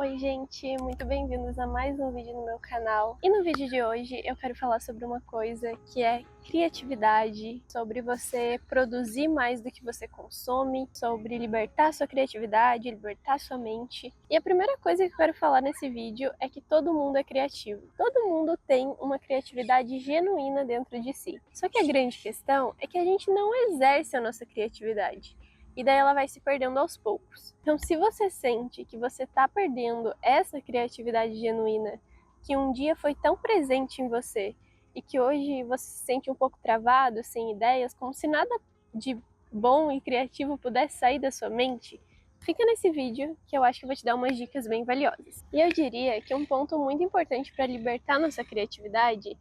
Oi gente, muito bem-vindos a mais um vídeo no meu canal. E no vídeo de hoje eu quero falar sobre uma coisa que é criatividade, sobre você produzir mais do que você consome, sobre libertar sua criatividade, libertar sua mente. E a primeira coisa que eu quero falar nesse vídeo é que todo mundo é criativo. Todo mundo tem uma criatividade genuína dentro de si. Só que a grande questão é que a gente não exerce a nossa criatividade. E daí ela vai se perdendo aos poucos. Então, se você sente que você está perdendo essa criatividade genuína, que um dia foi tão presente em você, e que hoje você se sente um pouco travado, sem ideias, como se nada de bom e criativo pudesse sair da sua mente, fica nesse vídeo que eu acho que eu vou te dar umas dicas bem valiosas. E eu diria que um ponto muito importante para libertar nossa criatividade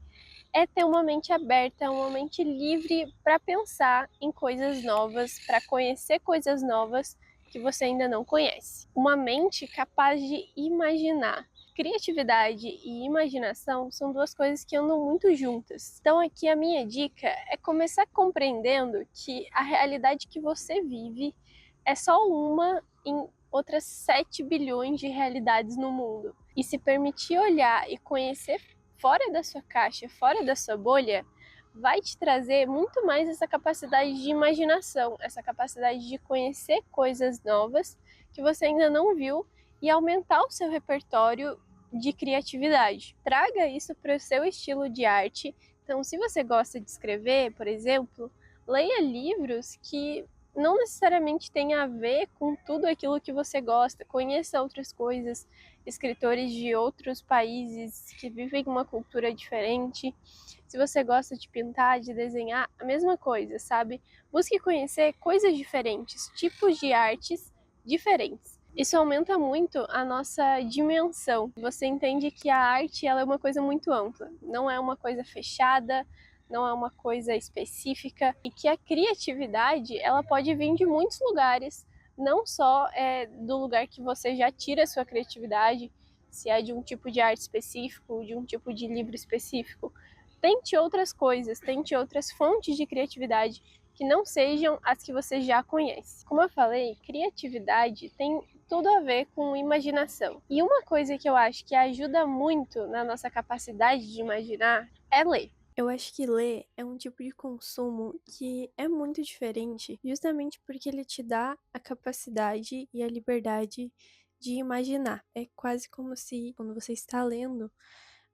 é ter uma mente aberta, uma mente livre para pensar em coisas novas, para conhecer coisas novas que você ainda não conhece. Uma mente capaz de imaginar. Criatividade e imaginação são duas coisas que andam muito juntas. Então aqui a minha dica é começar compreendendo que a realidade que você vive é só uma em outras 7 bilhões de realidades no mundo. E se permitir olhar e conhecer fora da sua caixa, fora da sua bolha, vai te trazer muito mais essa capacidade de imaginação, essa capacidade de conhecer coisas novas que você ainda não viu e aumentar o seu repertório de criatividade. Traga isso para o seu estilo de arte. Então, se você gosta de escrever, por exemplo, leia livros que não necessariamente tem a ver com tudo aquilo que você gosta. Conheça outras coisas, escritores de outros países que vivem uma cultura diferente. Se você gosta de pintar, de desenhar, a mesma coisa, sabe? Busque conhecer coisas diferentes, tipos de artes diferentes. Isso aumenta muito a nossa dimensão. Você entende que a arte ela é uma coisa muito ampla, não é uma coisa fechada, não é uma coisa específica, e que a criatividade ela pode vir de muitos lugares, não só do lugar que você já tira a sua criatividade, se é de um tipo de arte específico, de um tipo de livro específico. Tente outras coisas, tente outras fontes de criatividade que não sejam as que você já conhece. Como eu falei, criatividade tem tudo a ver com imaginação. E uma coisa que eu acho que ajuda muito na nossa capacidade de imaginar é ler. Eu acho que ler é um tipo de consumo que é muito diferente, justamente porque ele te dá a capacidade e a liberdade de imaginar. É quase como se, quando você está lendo,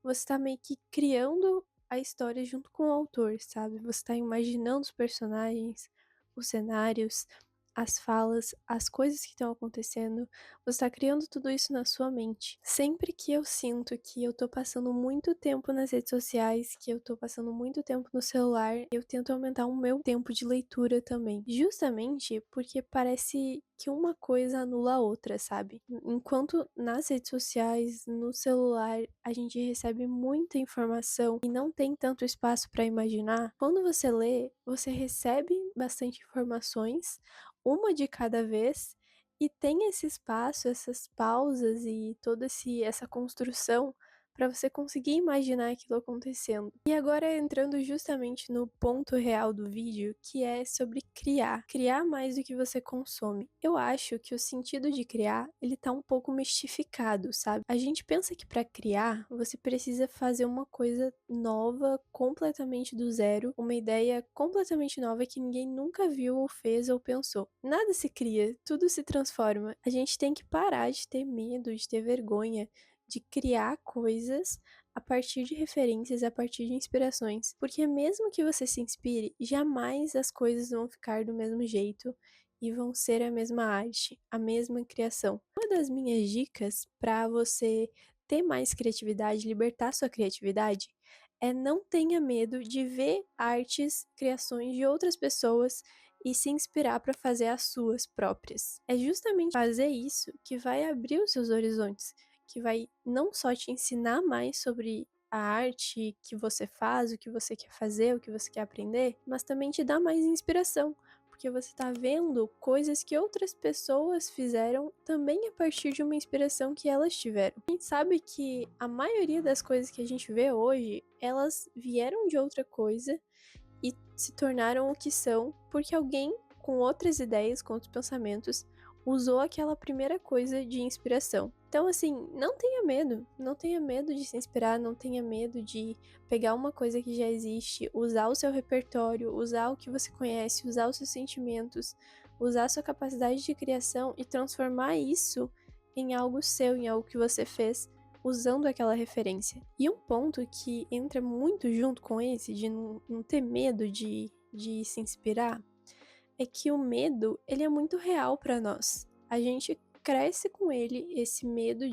você está meio que criando a história junto com o autor, sabe? Você está imaginando os personagens, os cenários, as falas, as coisas que estão acontecendo, você está criando tudo isso na sua mente. Sempre que eu sinto que eu tô passando muito tempo nas redes sociais, que eu tô passando muito tempo no celular, eu tento aumentar o meu tempo de leitura também. Justamente porque parece que uma coisa anula a outra, sabe? Enquanto nas redes sociais, no celular, a gente recebe muita informação e não tem tanto espaço para imaginar, quando você lê, você recebe bastante informações, uma de cada vez, e tem esse espaço, essas pausas e toda essa construção para você conseguir imaginar aquilo acontecendo. E agora entrando justamente no ponto real do vídeo, que é sobre criar. Criar mais do que você consome. Eu acho que o sentido de criar, ele tá um pouco mistificado, sabe? A gente pensa que para criar, você precisa fazer uma coisa nova, completamente do zero, uma ideia completamente nova que ninguém nunca viu ou fez ou pensou. Nada se cria, tudo se transforma. A gente tem que parar de ter medo, de ter vergonha, de criar coisas a partir de referências, a partir de inspirações. Porque mesmo que você se inspire, jamais as coisas vão ficar do mesmo jeito e vão ser a mesma arte, a mesma criação. Uma das minhas dicas para você ter mais criatividade, libertar sua criatividade, é não tenha medo de ver artes, criações de outras pessoas e se inspirar para fazer as suas próprias. É justamente fazer isso que vai abrir os seus horizontes, que vai não só te ensinar mais sobre a arte que você faz, o que você quer fazer, o que você quer aprender, mas também te dá mais inspiração, porque você tá vendo coisas que outras pessoas fizeram também a partir de uma inspiração que elas tiveram. A gente sabe que a maioria das coisas que a gente vê hoje, elas vieram de outra coisa e se tornaram o que são, porque alguém com outras ideias, com outros pensamentos, usou aquela primeira coisa de inspiração. Então, assim, não tenha medo de se inspirar, não tenha medo de pegar uma coisa que já existe, usar o seu repertório, usar o que você conhece, usar os seus sentimentos, usar a sua capacidade de criação e transformar isso em algo seu, em algo que você fez, usando aquela referência. E um ponto que entra muito junto com esse, de não ter medo de se inspirar, é que o medo, ele é muito real para nós. A gente cresce com ele, esse medo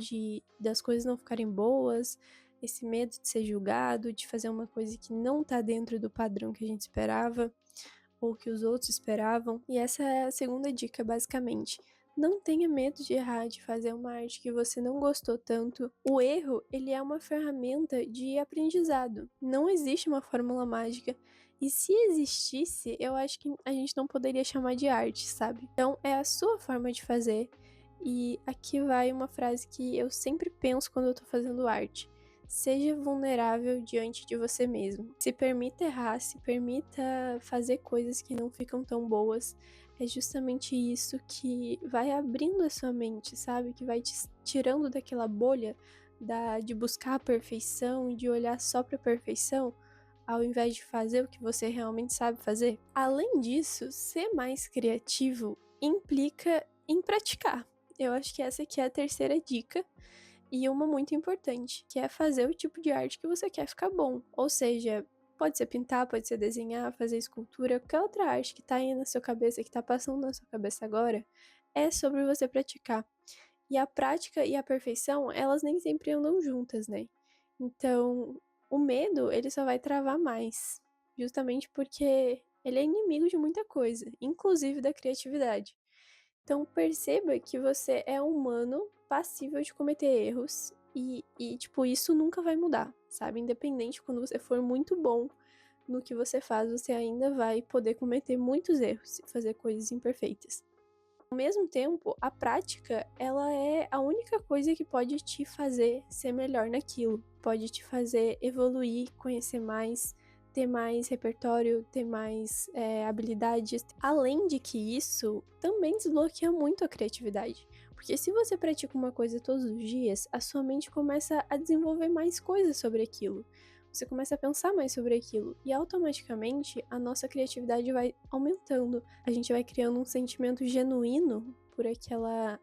das coisas não ficarem boas, esse medo de ser julgado, de fazer uma coisa que não tá dentro do padrão que a gente esperava, ou que os outros esperavam. E essa é a segunda dica, basicamente. Não tenha medo de errar, de fazer uma arte que você não gostou tanto. O erro, ele é uma ferramenta de aprendizado. Não existe uma fórmula mágica. E se existisse, eu acho que a gente não poderia chamar de arte, sabe? Então, é a sua forma de fazer. E aqui vai uma frase que eu sempre penso quando eu tô fazendo arte. Seja vulnerável diante de você mesmo. Se permita errar, se permita fazer coisas que não ficam tão boas. É justamente isso que vai abrindo a sua mente, sabe? Que vai te tirando daquela bolha de buscar a perfeição e de olhar só pra perfeição, ao invés de fazer o que você realmente sabe fazer. Além disso, ser mais criativo implica em praticar. Eu acho que essa aqui é a terceira dica. E uma muito importante, que é fazer o tipo de arte que você quer ficar bom. Ou seja, pode ser pintar, pode ser desenhar, fazer escultura, qualquer outra arte que tá aí na sua cabeça, que tá passando na sua cabeça agora, é sobre você praticar. E a prática e a perfeição, elas nem sempre andam juntas, né? Então, o medo, ele só vai travar mais. Justamente porque ele é inimigo de muita coisa, inclusive da criatividade. Então perceba que você é humano, passível de cometer erros tipo, isso nunca vai mudar, sabe? Independente, quando você for muito bom no que você faz, você ainda vai poder cometer muitos erros e fazer coisas imperfeitas. Ao mesmo tempo, a prática, ela é a única coisa que pode te fazer ser melhor naquilo, pode te fazer evoluir, conhecer mais, ter mais repertório, ter mais habilidades. Além de que isso também desbloqueia muito a criatividade. Porque se você pratica uma coisa todos os dias, a sua mente começa a desenvolver mais coisas sobre aquilo. Você começa a pensar mais sobre aquilo e automaticamente a nossa criatividade vai aumentando. A gente vai criando um sentimento genuíno por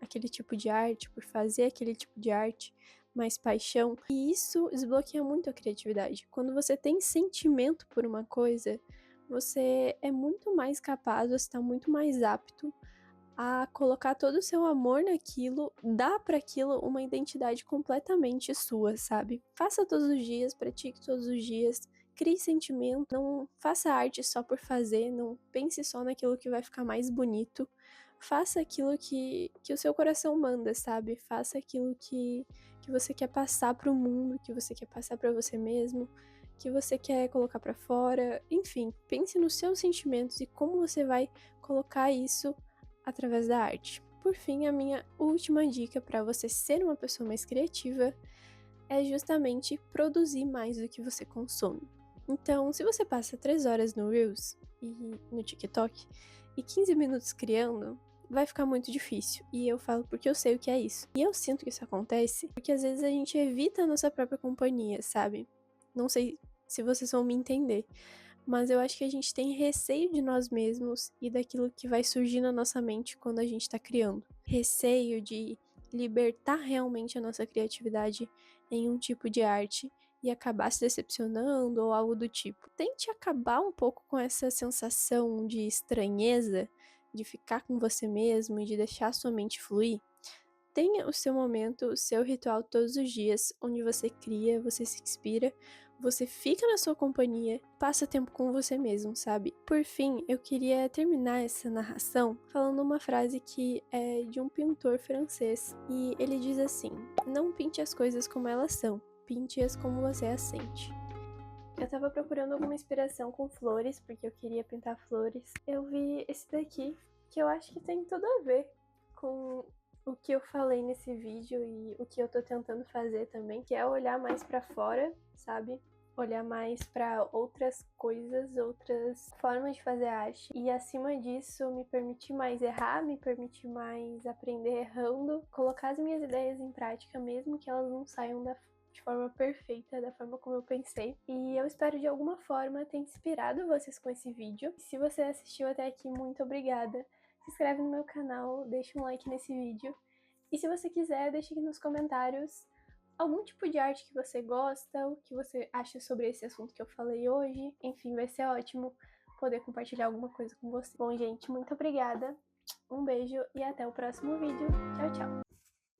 aquele tipo de arte, por fazer aquele tipo de arte, mais paixão. E isso desbloqueia muito a criatividade. Quando você tem sentimento por uma coisa, você é muito mais capaz, você está muito mais apto a colocar todo o seu amor naquilo, dar para aquilo uma identidade completamente sua, sabe? Faça todos os dias, pratique todos os dias, crie sentimento, não faça arte só por fazer, não pense só naquilo que vai ficar mais bonito. Faça aquilo que o seu coração manda, sabe? Faça aquilo que você quer passar pro mundo, que você quer passar para você mesmo, que você quer colocar para fora. Enfim, pense nos seus sentimentos e como você vai colocar isso através da arte. Por fim, a minha última dica para você ser uma pessoa mais criativa é justamente produzir mais do que você consome. Então, se você passa 3 horas no Reels e no TikTok e 15 minutos criando, vai ficar muito difícil. E eu falo porque eu sei o que é isso. E eu sinto que isso acontece porque às vezes a gente evita a nossa própria companhia, sabe? Não sei se vocês vão me entender, mas eu acho que a gente tem receio de nós mesmos e daquilo que vai surgir na nossa mente quando a gente tá criando. Receio de libertar realmente a nossa criatividade em um tipo de arte e acabar se decepcionando ou algo do tipo. Tente acabar um pouco com essa sensação de estranheza, de ficar com você mesmo e de deixar a sua mente fluir. Tenha o seu momento, o seu ritual todos os dias, onde você cria, você se inspira, você fica na sua companhia, passa tempo com você mesmo, sabe? Por fim, eu queria terminar essa narração falando uma frase que é de um pintor francês, e ele diz assim: "Não pinte as coisas como elas são, pinte-as como você as sente." Eu tava procurando alguma inspiração com flores, porque eu queria pintar flores. Eu vi esse daqui, que eu acho que tem tudo a ver com o que eu falei nesse vídeo e o que eu tô tentando fazer também, que é olhar mais pra fora, sabe? olhar mais para outras coisas, outras formas de fazer arte e acima disso me permitir mais errar, me permitir mais aprender errando, colocar as minhas ideias em prática mesmo que elas não saiam de forma perfeita, da forma como eu pensei. E eu espero de alguma forma ter inspirado vocês com esse vídeo. Se você assistiu até aqui, muito obrigada. Se inscreve no meu canal, deixa um like nesse vídeo. E se você quiser, deixa aqui nos comentários algum tipo de arte que você gosta, o que você acha sobre esse assunto que eu falei hoje. Enfim, vai ser ótimo poder compartilhar alguma coisa com você. Bom, gente, muito obrigada. Um beijo e até o próximo vídeo. Tchau, tchau!